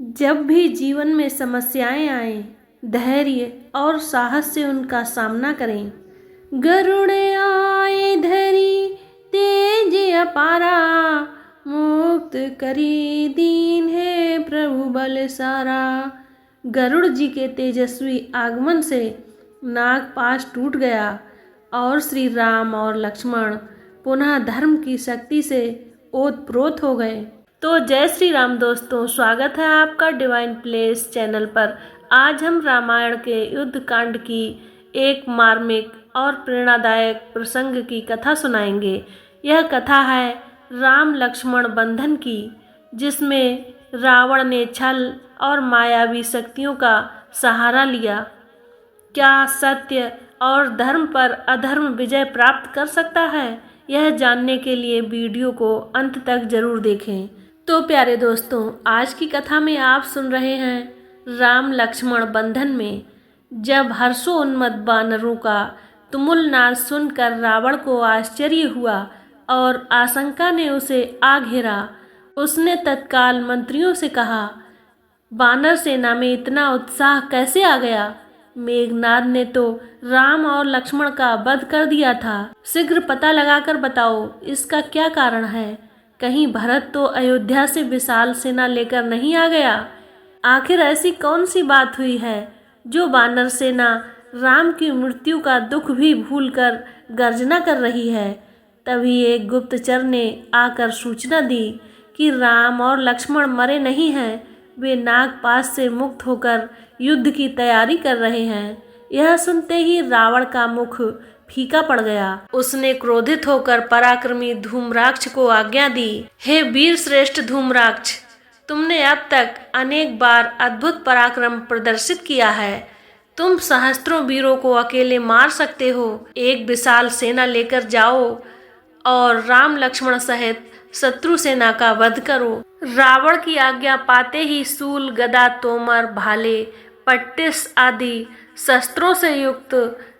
जब भी जीवन में समस्याएं आए, धैर्य और साहस से उनका सामना करें। गरुड़ आए धरी तेज अपारा, मुक्त करी दीन है प्रभु बल सारा। गरुड़ जी के तेजस्वी आगमन से नागपाश टूट गया और श्री राम और लक्ष्मण पुनः धर्म की शक्ति से ओतप्रोत हो गए। तो जय श्री राम दोस्तों, स्वागत है आपका डिवाइन प्लेस चैनल पर। आज हम रामायण के युद्ध कांड की एक मार्मिक और प्रेरणादायक प्रसंग की कथा सुनाएंगे। यह कथा है राम लक्ष्मण बंधन की, जिसमें रावण ने छल और मायावी शक्तियों का सहारा लिया। क्या सत्य और धर्म पर अधर्म विजय प्राप्त कर सकता है? यह जानने के लिए वीडियो को अंत तक जरूर देखें। तो प्यारे दोस्तों, आज की कथा में आप सुन रहे हैं राम लक्ष्मण बंधन में जब हर्षोन्मत्त वानरों का तुमुल नाद सुनकर रावण को आश्चर्य हुआ और आशंका ने उसे आ घेरा। उसने तत्काल मंत्रियों से कहा, वानर सेना में इतना उत्साह कैसे आ गया? मेघनाद ने तो राम और लक्ष्मण का वध कर दिया था। शीघ्र पता लगाकर बताओ, इसका क्या कारण है? कहीं भरत तो अयोध्या से विशाल सेना लेकर नहीं आ गया? आखिर ऐसी कौन सी बात हुई है जो वानर सेना राम की मृत्यु का दुख भी भूलकर गर्जना कर रही है? तभी एक गुप्तचर ने आकर सूचना दी कि राम और लक्ष्मण मरे नहीं हैं, वे नागपाश से मुक्त होकर युद्ध की तैयारी कर रहे हैं। यह सुनते ही रावण का मुख फीका पड़ गया। उसने क्रोधित होकर पराक्रमी धूम्राक्ष को आज्ञा दी, हे वीर श्रेष्ठ धूम्राक्ष, तुमने अब तक अनेक बार अद्भुत पराक्रम प्रदर्शित किया है। तुम सहस्त्रों वीरों को अकेले मार सकते हो। एक विशाल सेना लेकर जाओ और राम लक्ष्मण सहित शत्रु सेना का वध करो। रावण की आज्ञा पाते ही सूल, गदा, तोमर, भाले, पट्टिस आदि शस्त्रों से युक्त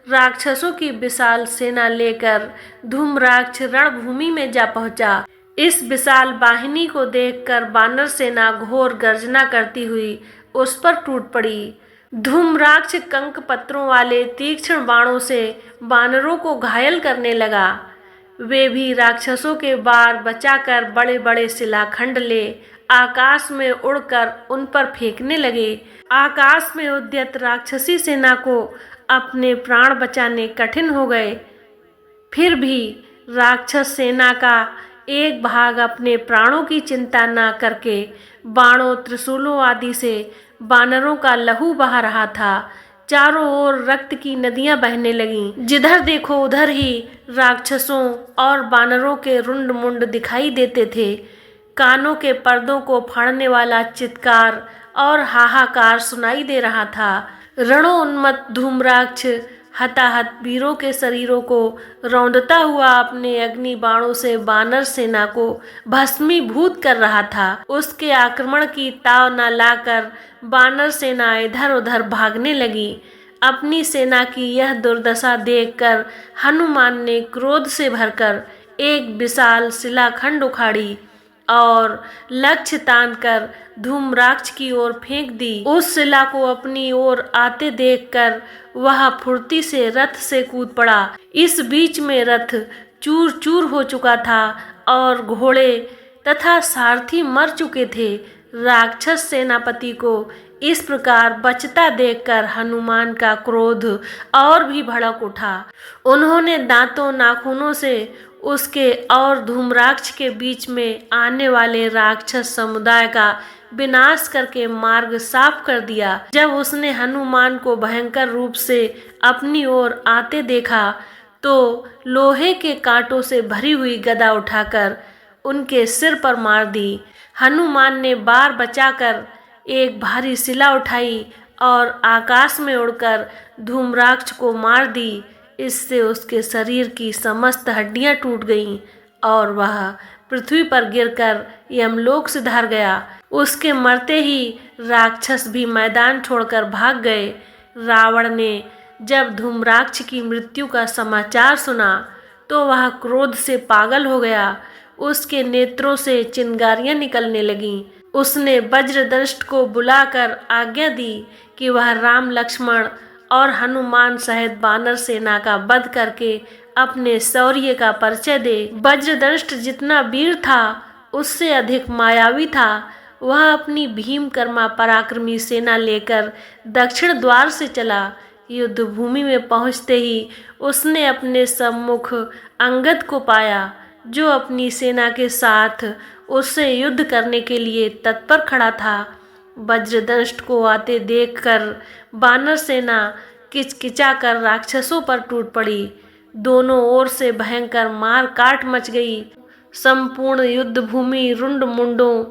राक्षसों की विशाल सेना लेकर धूम्राक्ष रणभूमि में जा पहुंचा। इस विशाल वाहिनी को देखकर वानर सेना घोर गर्जना करती हुई उस पर टूट पड़ी। धूम्राक्ष कंक पत्रों वाले तीक्ष्ण बाणों से वानरों को घायल करने लगा। वे भी राक्षसों के वार बचाकर बड़े बड़े शिलाखंड ले आकाश में उड़कर उन पर फेंकने लगे। आकाश में उद्यत राक्षसी सेना को अपने प्राण बचाने कठिन हो गए। फिर भी राक्षस सेना का एक भाग अपने प्राणों की चिंता न करके बाणों, त्रिशूलों आदि से वानरों का लहू बहा रहा था। चारों ओर रक्त की नदियां बहने लगीं। जिधर देखो उधर ही राक्षसों और वानरों के रुंड मुंड दिखाई देते थे। कानों के पर्दों को फाड़ने वाला चित्कार और हाहाकार सुनाई दे रहा था। रणोन्मत्त धूम्राक्ष हताहत वीरों के शरीरों को रौंदता हुआ अपने अग्नि बाणों से वानर सेना को भस्मीभूत कर रहा था। उसके आक्रमण की ताव न लाकर वानर सेना इधर उधर भागने लगी। अपनी सेना की यह दुर्दशा देखकर हनुमान ने क्रोध से भरकर एक विशाल शिलाखंड उखाड़ी और लक्ष्य तानकर धूम्राक्ष की ओर फेंक दी। उस शिला को अपनी ओर आते देखकर वह फुर्ती से रथ से कूद पड़ा। इस बीच में रथ चूर चूर हो चुका था और घोड़े तथा सारथी मर चुके थे। राक्षस सेनापति को इस प्रकार बचता देखकर हनुमान का क्रोध और भी भड़क उठा। उन्होंने दांतों नाखूनों से उसके और धूम्राक्ष के बीच में आने वाले राक्षस समुदाय का विनाश करके मार्ग साफ कर दिया। जब उसने हनुमान को भयंकर रूप से अपनी ओर आते देखा तो लोहे के कांटों से भरी हुई गदा उठाकर उनके सिर पर मार दी। हनुमान ने बार बचाकर एक भारी शिला उठाई और आकाश में उड़कर धूम्राक्ष को मार दी। इससे उसके शरीर की समस्त हड्डियां टूट गईं और वह पृथ्वी पर गिरकर यमलोक से धर गया। उसके मरते ही राक्षस भी मैदान छोड़कर भाग गए। रावण ने जब धूम्राक्ष की मृत्यु का समाचार सुना तो वह क्रोध से पागल हो गया। उसके नेत्रों से चिंगारियां निकलने लगीं उसने वज्रदंष्ट को बुलाकर आज्ञा दी कि वह राम, लक्ष्मण और हनुमान सहित वानर सेना का वध करके अपने शौर्य का परिचय दे। वज्रदंष्ट जितना वीर था उससे अधिक मायावी था। वह अपनी भीमकर्मा पराक्रमी सेना लेकर दक्षिण द्वार से चला। युद्ध भूमि में पहुंचते ही उसने अपने सम्मुख अंगद को पाया, जो अपनी सेना के साथ उससे युद्ध करने के लिए तत्पर खड़ा था। वज्रदंष्ट को आते देखकर वानर सेना किचकिचाकर राक्षसों पर टूट पड़ी। दोनों ओर से भयंकर मार काट मच गई। संपूर्ण युद्ध भूमि रुंड मुंडों,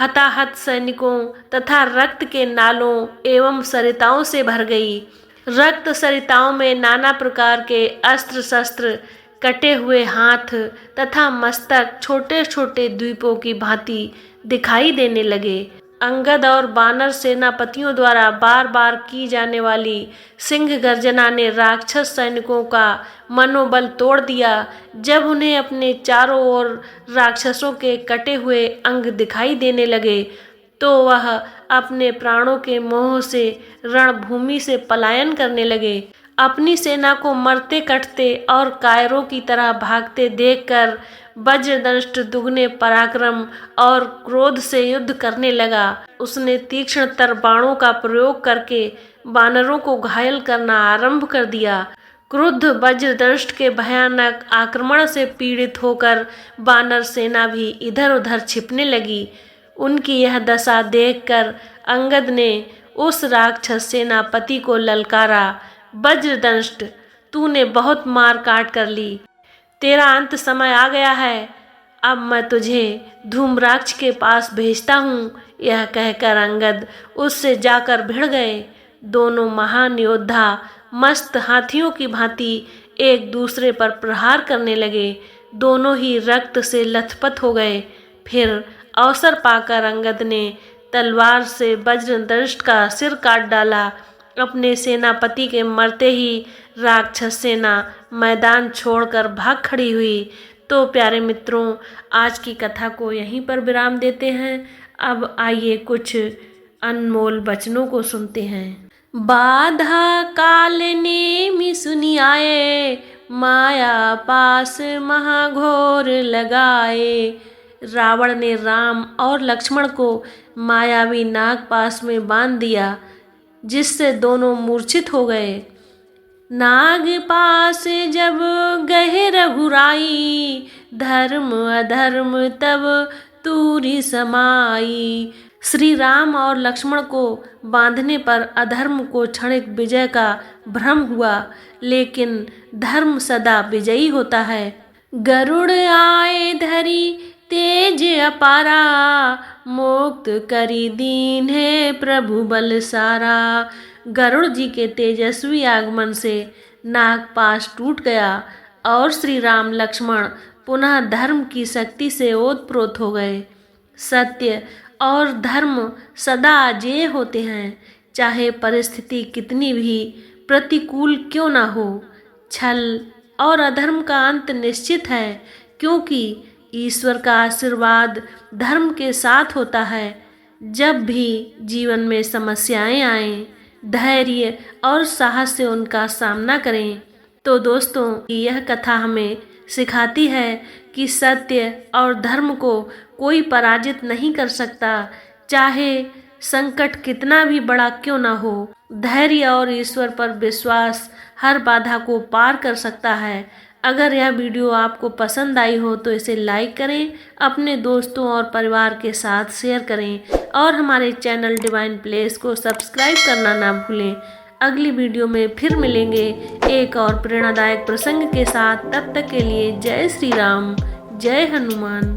हताहत सैनिकों तथा रक्त के नालों एवं सरिताओं से भर गई। रक्त सरिताओं में नाना प्रकार के अस्त्र शस्त्र, कटे हुए हाथ तथा मस्तक छोटे छोटे द्वीपों की भांति दिखाई देने लगे। अंगद और वानर सेनापतियों द्वारा बार बार की जाने वाली सिंह गर्जना ने राक्षस सैनिकों का मनोबल तोड़ दिया। जब उन्हें अपने चारों ओर राक्षसों के कटे हुए अंग दिखाई देने लगे तो वह अपने प्राणों के मोह से रणभूमि से पलायन करने लगे। अपनी सेना को मरते कटते और कायरों की तरह भागते देखकर वज्रदंष्ट दुगने पराक्रम और क्रोध से युद्ध करने लगा। उसने तीक्ष्ण तरबाणों का प्रयोग करके वानरों को घायल करना आरंभ कर दिया। क्रुद्ध वज्रदंष्ट के भयानक आक्रमण से पीड़ित होकर वानर सेना भी इधर उधर छिपने लगी। उनकी यह दशा देखकर अंगद ने उस राक्षस सेनापति को ललकारा, वज्रदंष्ट, तूने बहुत मार काट कर ली, तेरा अंत समय आ गया है। अब मैं तुझे धूम्राक्ष के पास भेजता हूँ। यह कहकर अंगद उससे जाकर भिड़ गए। दोनों महान योद्धा मस्त हाथियों की भांति एक दूसरे पर प्रहार करने लगे। दोनों ही रक्त से लथपथ हो गए। फिर अवसर पाकर अंगद ने तलवार से वज्रदंष्ट का सिर काट डाला। अपने सेनापति के मरते ही राक्षस सेना मैदान छोड़कर भाग खड़ी हुई। तो प्यारे मित्रों, आज की कथा को यहीं पर विराम देते हैं। अब आइए कुछ अनमोल वचनों को सुनते हैं। बाधा काल नेमि सुनि आए, माया पास महाघोर लगाए। रावण ने राम और लक्ष्मण को मायावी नाग पास में बांध दिया, जिससे दोनों मूर्छित हो गए। नाग पास जब गए रघुराई, धर्म अधर्म तब तूरी समाई। श्री राम और लक्ष्मण को बांधने पर अधर्म को क्षणिक विजय का भ्रम हुआ, लेकिन धर्म सदा विजयी होता है। गरुड़ आए धरी तेज अपारा, मुक्त करी दीन है प्रभु बल सारा। गरुड़ जी के तेजस्वी आगमन से नागपाश टूट गया और श्री राम लक्ष्मण पुनः धर्म की शक्ति से ओतप्रोत हो गए। सत्य और धर्म सदा अजेय होते हैं, चाहे परिस्थिति कितनी भी प्रतिकूल क्यों ना हो। छल और अधर्म का अंत निश्चित है, क्योंकि ईश्वर का आशीर्वाद धर्म के साथ होता है। जब भी जीवन में समस्याएं आएं, धैर्य और साहस से उनका सामना करें। तो दोस्तों, यह कथा हमें सिखाती है कि सत्य और धर्म को कोई पराजित नहीं कर सकता, चाहे संकट कितना भी बड़ा क्यों ना हो। धैर्य और ईश्वर पर विश्वास हर बाधा को पार कर सकता है। अगर यह वीडियो आपको पसंद आई हो तो इसे लाइक करें, अपने दोस्तों और परिवार के साथ शेयर करें और हमारे चैनल डिवाइन प्लेस को सब्सक्राइब करना ना भूलें। अगली वीडियो में फिर मिलेंगे एक और प्रेरणादायक प्रसंग के साथ। तब तक के लिए जय श्री राम, जय हनुमान।